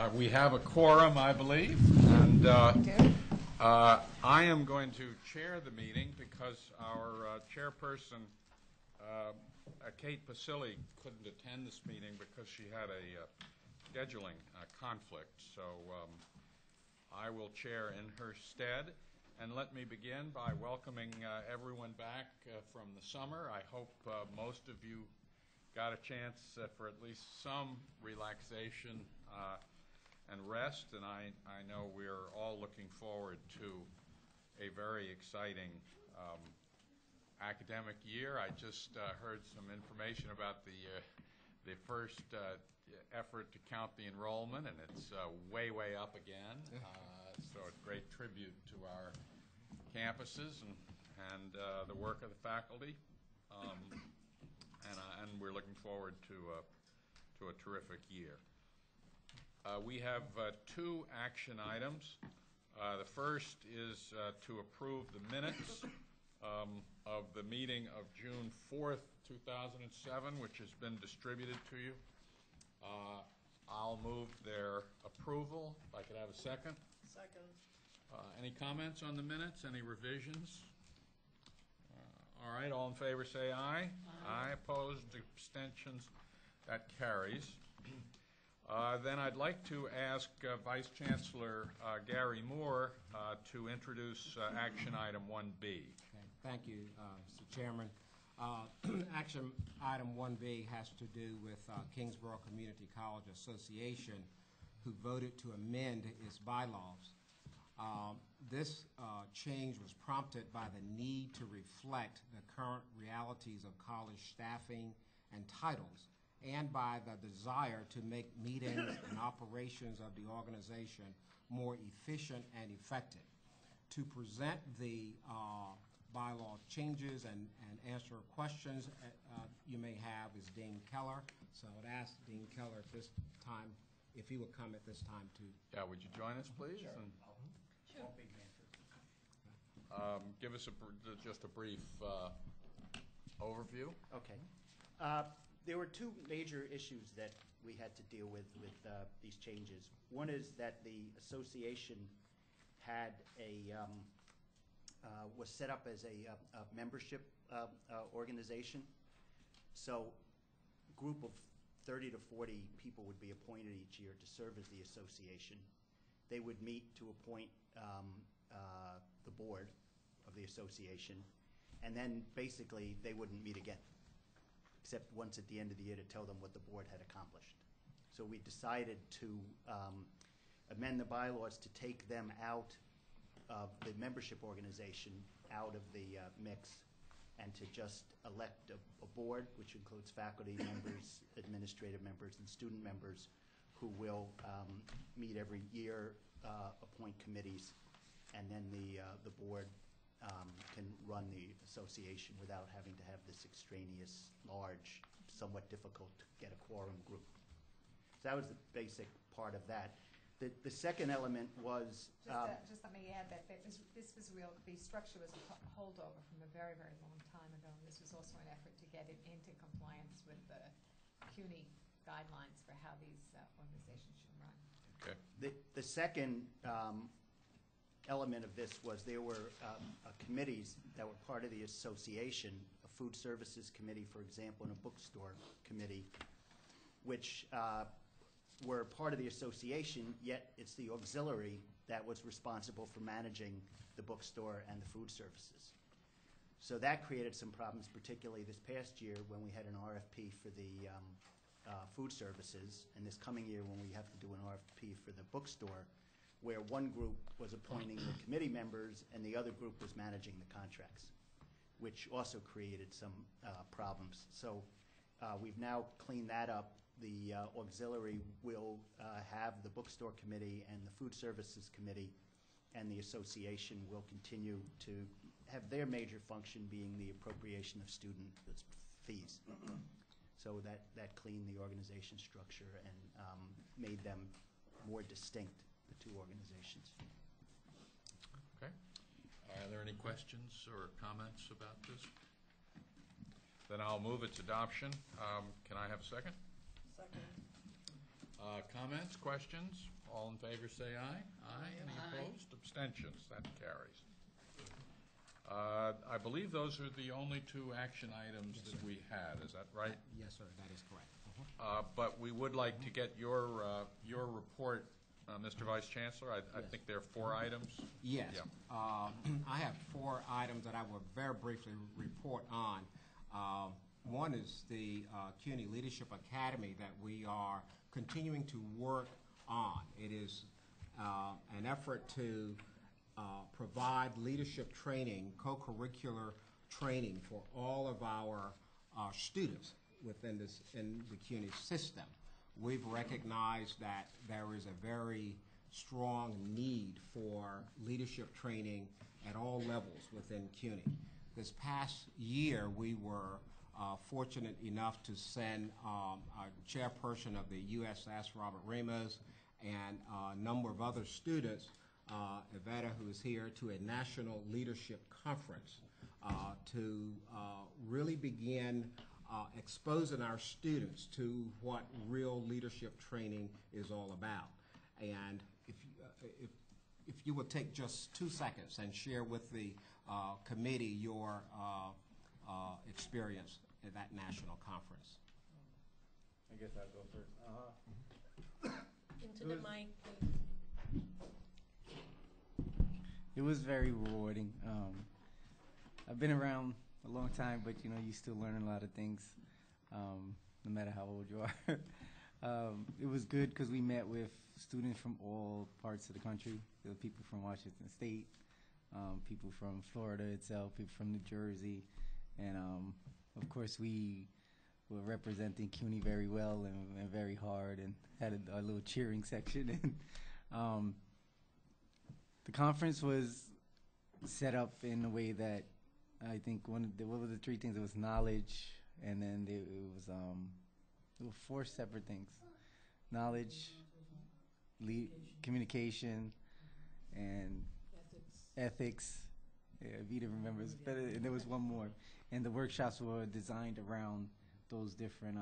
We have a quorum, I believe, and I am going to chair the meeting because our chairperson, Kate Pasilli, couldn't attend this meeting because she had a scheduling conflict. So I will chair in her stead. And let me begin by welcoming everyone back from the summer. I hope most of you got a chance for at least some relaxation and rest, and I know we're all looking forward to a very exciting academic year. I just heard some information about the first effort to count the enrollment, and it's way up again. So a great tribute to our campuses and the work of the faculty, and we're looking forward to a terrific year. We have two action items. The first is to approve the minutes of the meeting of June 4th, 2007, which has been distributed to you. I'll move their approval. If I could have a second. Second. Any comments on the minutes? Any revisions? All right, all in favor say aye. Aye. Opposed, abstentions, that carries. Then I'd like to ask Vice Chancellor Gary Moore to introduce action item 1B. Okay. Thank you, Mr. Chairman. Action item 1B has to do with Kingsborough Community College Association, who voted to amend its bylaws. This change was prompted by the need to reflect the current realities of college staffing and titles, and by the desire to make meetings and operations of the organization more efficient and effective. To present the bylaw changes and answer questions you may have is Dean Keller. So I would ask Dean Keller at this time if he would come at this time to. Yeah, would you join us, please? Sure. And Sure. give us just a brief overview. Okay. There were two major issues that we had to deal with these changes. One is that the association had was set up as a membership organization. So a group of 30 to 40 people would be appointed each year to serve as the association. They would meet to appoint the board of the association, and then basically they wouldn't meet again, except once at the end of the year to tell them what the board had accomplished. So we decided to amend the bylaws to take them out of the membership organization, out of the mix, and to just elect a board, which includes faculty members, administrative members, and student members, who will meet every year, appoint committees, and then the board can run the association without having to have this extraneous, large, somewhat difficult to get a quorum group. So that was the basic part of that. The second element was just let me add that the structure was a holdover from a very long time ago. And this was also an effort to get it into compliance with the Cuny guidelines for how these organizations should run. Okay. The second element of this was there were committees that were part of the association, a food services committee, for example, and a bookstore committee, which were part of the association, yet it's the auxiliary that was responsible for managing the bookstore and the food services. So that created some problems, particularly this past year when we had an RFP for the food services, and this coming year when we have to do an RFP for the bookstore, where one group was appointing the committee members and the other group was managing the contracts, which also created some problems. So we've now cleaned that up. The auxiliary will have the bookstore committee and the food services committee, and the association will continue to have their major function being the appropriation of student fees. So that cleaned the organization structure and made them more distinct, the two organizations. Okay. Are there any questions or comments about this? Then I'll move its adoption. Can I have a second? Second. Comments, questions? All in favor say aye. Aye. Any opposed? Abstentions? That carries. I believe those are the only two action items that we had. Is that right? Yes, sir, that is correct. But we would like to get your report, Mr. Vice Chancellor. I think there are 4 items. Yes. Yeah. I have 4 items that I will very briefly report on. One is the CUNY Leadership Academy that we are continuing to work on. It is an effort to provide leadership training, co-curricular training for all of our students within in the CUNY system. We've recognized that there is a very strong need for leadership training at all levels within CUNY. This past year, we were fortunate enough to send our chairperson of the USS, Robert Ramos, and a number of other students, Iveta, who is here, to a national leadership conference to really begin exposing our students to what real leadership training is all about. And if you would take just 2 seconds and share with the committee your experience at that national conference. I guess I'll go first. Into the mic, please. It was very rewarding. I've been around a long time, but you still learn a lot of things, no matter how old you are. It was good because we met with students from all parts of the country. There were people from Washington State, people from Florida itself, people from New Jersey, and of course we were representing CUNY very well and very hard, and had a little cheering section. And the conference was set up in a way that I think what were the 3 things? It was knowledge, and then there were 4 separate things: knowledge, communication, and ethics. Yeah, Vita remembers better. And there was one more, and the workshops were designed around those different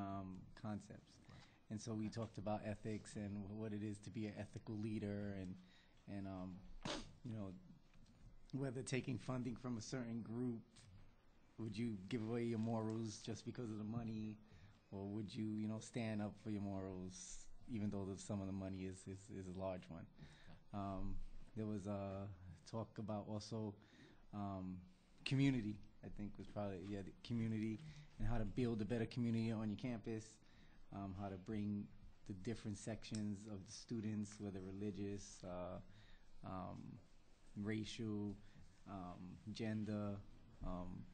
concepts. And so we talked about ethics and what it is to be an ethical leader, and whether taking funding from a certain group, would you give away your morals just because of the money, or would you stand up for your morals even though some of the money is a large one. There was a talk about also community. I think was probably the community, and how to build a better community on your campus, how to bring the different sections of the students, whether religious, racial, gender,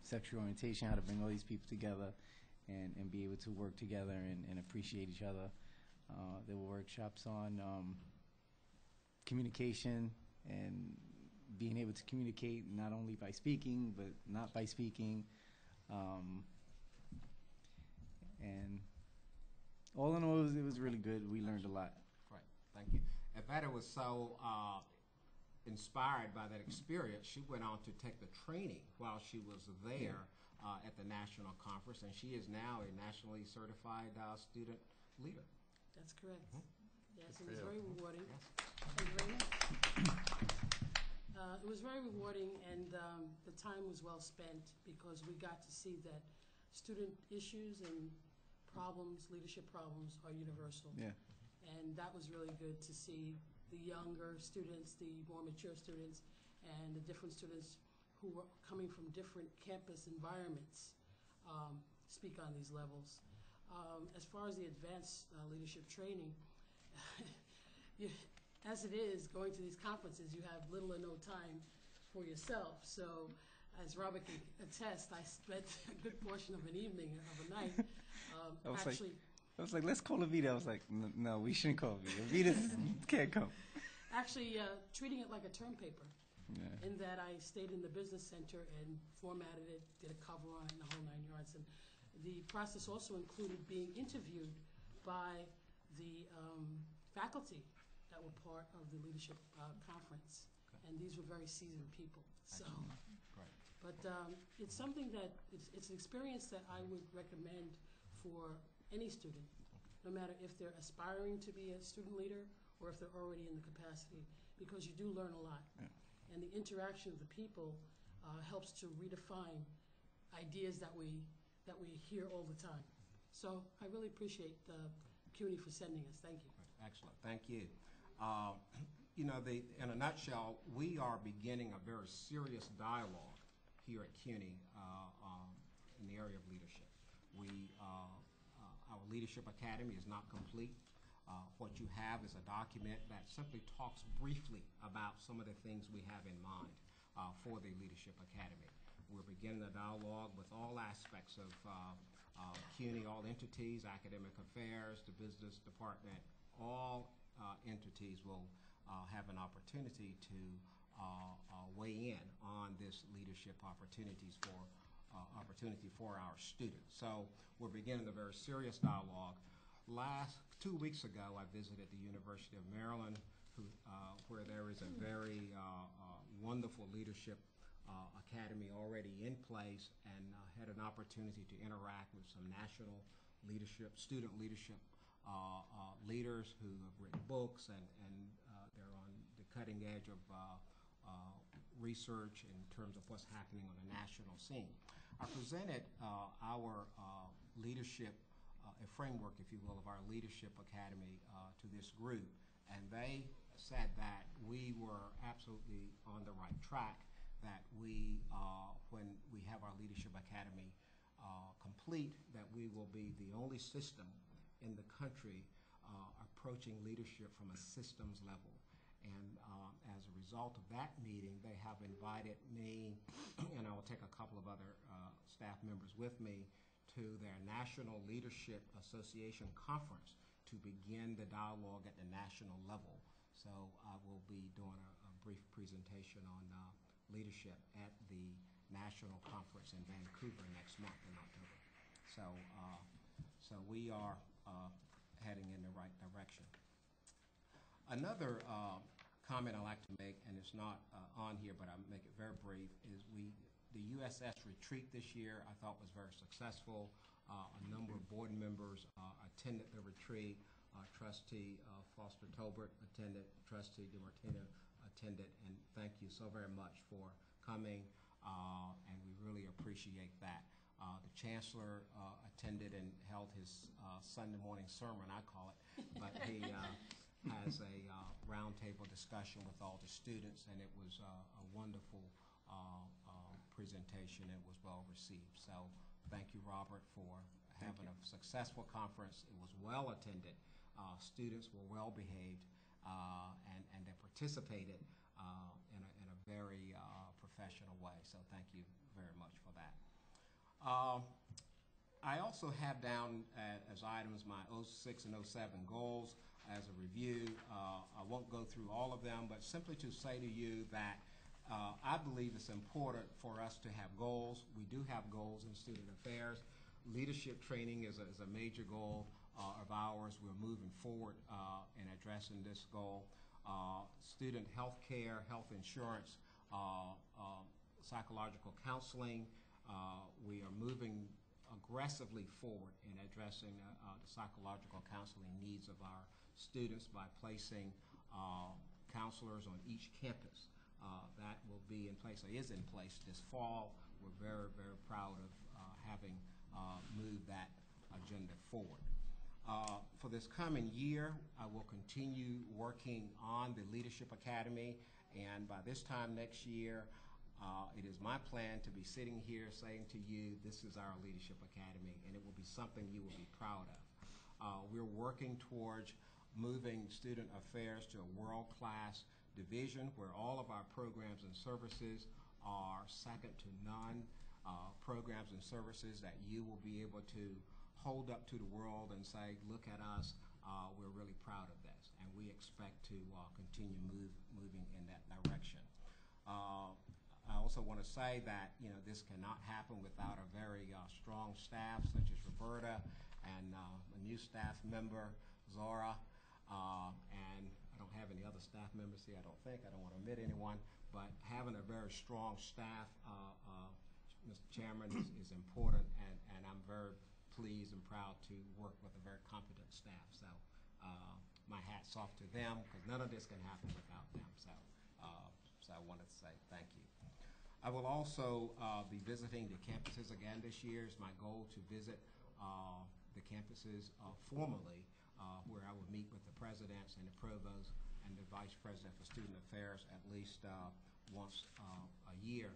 sexual orientation, how to bring all these people together and be able to work together and appreciate each other. There were workshops on communication and being able to communicate not only by speaking, but not by speaking. And all in all, it was really good. We learned a lot. Right, thank you. Iveta was so inspired by that experience, she went on to take the training while she was there at the national conference, and she is now a nationally certified student leader. That's correct. Yes, it Good was for very you. rewarding. Yes. Thank you very much. It was very rewarding, and the time was well spent because we got to see that student issues and problems, leadership problems, are universal. Yeah. And that was really good to see the younger students, the more mature students, and the different students who were coming from different campus environments speak on these levels. As far as the advanced leadership training, as it is, going to these conferences, you have little or no time for yourself. So, as Robert can attest, I spent a good portion of an evening, of a night, I was like, let's call Avita. I was like, no, we shouldn't call Avita. Avita can't come. actually treating it like a term paper. Yeah. In that I stayed in the business center and formatted it, did a cover on it, and the whole 9 yards. And the process also included being interviewed by the faculty that were part of the leadership conference. Okay. And these were very seasoned people. So, Right. But it's something that, it's an experience that I would recommend for any student no matter if they're aspiring to be a student leader or if they're already in the capacity, because you do learn a lot. Yeah. And the interaction of the people helps to redefine ideas that we hear all the time. So I really appreciate CUNY for sending us. Thank you. Excellent, thank you. You know, in a nutshell, we are beginning a very serious dialogue here at CUNY in the area of leadership. Our Leadership Academy is not complete. What you have is a document that simply talks briefly about some of the things we have in mind for the Leadership Academy. We're beginning a dialogue with all aspects of CUNY, all entities, academic affairs, the business department, all entities will have an opportunity to weigh in on this leadership opportunity for our students. So we're beginning a very serious dialogue. 2 weeks ago, I visited the University of Maryland, where there is a very wonderful leadership academy already in place, and had an opportunity to interact with some national leadership, student leadership leaders who have written books, and they're on the cutting edge of research in terms of what's happening on a national scene. I presented our leadership, a framework, if you will, of our Leadership Academy to this group, and they said that we were absolutely on the right track, that we, when we have our Leadership Academy complete, that we will be the only system in the country approaching leadership from a systems level. And as a result of that meeting, they have invited me, and I will take a couple of other staff members with me, to their National Leadership Association Conference to begin the dialogue at the national level. So I will be doing a brief presentation on leadership at the national conference in Vancouver next month in October. So we are heading in the right direction. Another comment I'd like to make, and it's not on here, but I'll make it very brief, is the USS retreat this year I thought was very successful. A number of board members attended the retreat. Trustee Foster Tolbert attended, Trustee DeMartino attended, and thank you so very much for coming, and we really appreciate that. The Chancellor attended and held his Sunday morning sermon, I call it, but he has a roundtable discussion with all the students, and it was a wonderful presentation. It was well received. So thank you, Robert, for having a successful conference. It was well attended. Students were well behaved, and they participated in a very professional way. So thank you very much for that. I also have down as items my 06 and 07 goals as a review. I won't go through all of them, but simply to say to you that I believe it's important for us to have goals. We do have goals in student affairs. Leadership training is a major goal of ours. We're moving forward in addressing this goal. Student health care, health insurance, psychological counseling. We are moving aggressively forward in addressing the psychological counseling needs of our students by placing counselors on each campus. That will be in place, or is in place this fall. We're very, very proud of having moved that agenda forward. For this coming year, I will continue working on the Leadership Academy, and by this time next year, it is my plan to be sitting here saying to you, this is our Leadership Academy, and it will be something you will be proud of. We're working towards moving student affairs to a world-class division where all of our programs and services are second to none, programs and services that you will be able to hold up to the world and say, look at us, we're really proud of this, and we expect to continue moving in that direction. I also want to say that this cannot happen without a very strong staff such as Roberta and a new staff member, Zora, and I don't have any other staff members here, I don't think. I don't want to omit anyone, but having a very strong staff, Mr. Chairman, is important, and I'm very pleased and proud to work with a very competent staff. So my hat's off to them, because none of this can happen without them. So I wanted to say thank you. I will also be visiting the campuses again this year. It's my goal to visit the campuses formally, where I will meet with the presidents and the provost and the vice president for student affairs at least once a year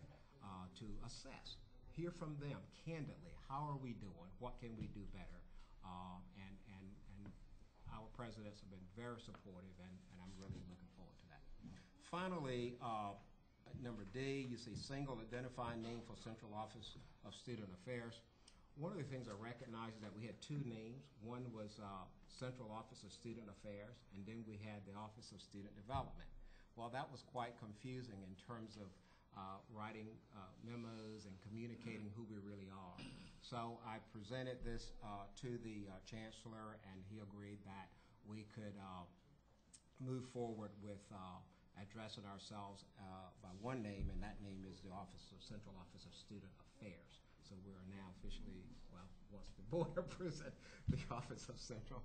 to assess, hear from them candidly. How are we doing? What can we do better? And our presidents have been very supportive, and I'm really looking forward to that. Finally, number D, you see single identifying name for Central Office of Student Affairs. One of the things I recognized is that we had two names. One was Central Office of Student Affairs, and then we had the Office of Student Development. Well, that was quite confusing in terms of writing memos and communicating who we really are. So I presented this to the Chancellor, and he agreed that we could move forward with addressing ourselves by one name, and that name is the Central Office of Student Affairs. So we are now officially, well, once the board approves it, the Office of Central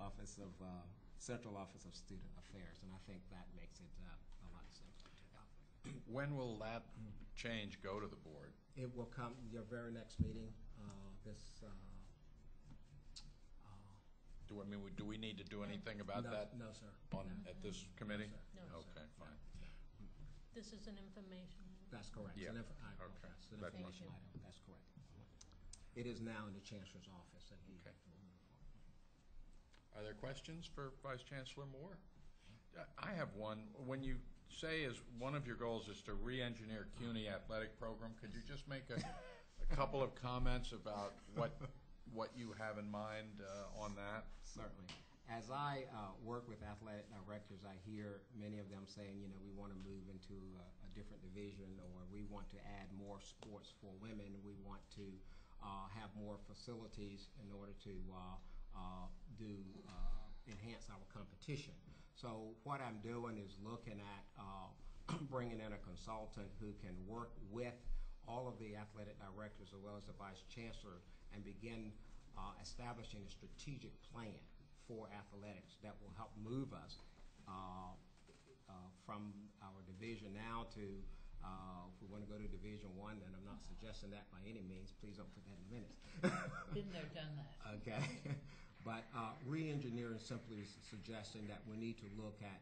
Office of Student Affairs, and I think that makes it a lot simpler. When will that change go to the board? It will come your very next meeting. Do we need to do anything about that? No, sir. At this committee? No, sir. Okay, fine. This is an information. That's correct. Yeah. I Okay. apologize. It's an That information must- item. That's correct. It is now in the Chancellor's office, and he Okay. will move forward. Are there questions for Vice Chancellor Moore? I have one. When you say as one of your goals is to re-engineer CUNY athletic program, could you just make a couple of comments about what you have in mind on that? Certainly. As I work with athletic directors, I hear many of them saying, we want to move into a different division, or we want to add more sports for women. We want to have more facilities in order to enhance our competition. So what I'm doing is looking at bringing in a consultant who can work with all of the athletic directors as well as the vice chancellor and begin establishing a strategic plan for athletics that will help move us from our division now to if we want to go to Division I, and I'm not suggesting that by any means. Please don't put that in the minutes. Been there, done that. Okay. But re-engineering simply is suggesting that we need to look at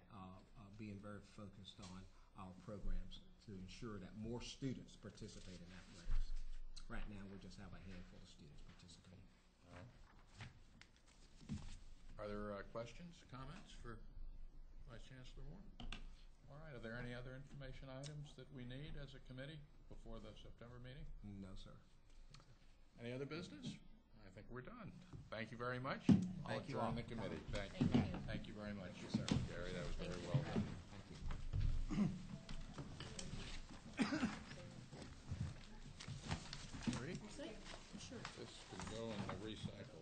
being very focused on our programs to ensure that more students participate in athletics. Right now, we just have a handful of students participating. Are there questions, comments for Vice Chancellor Moore? All right. Are there any other information items that we need as a committee before the September meeting? No, sir. Any other business? I think we're done. Thank you very much. I'll Thank you all. adjourn the committee. Thank Thank you. you. Thank you very much, sir. Gary, that was very well done. Thank you. Marie, Sure. this can go in the recycle.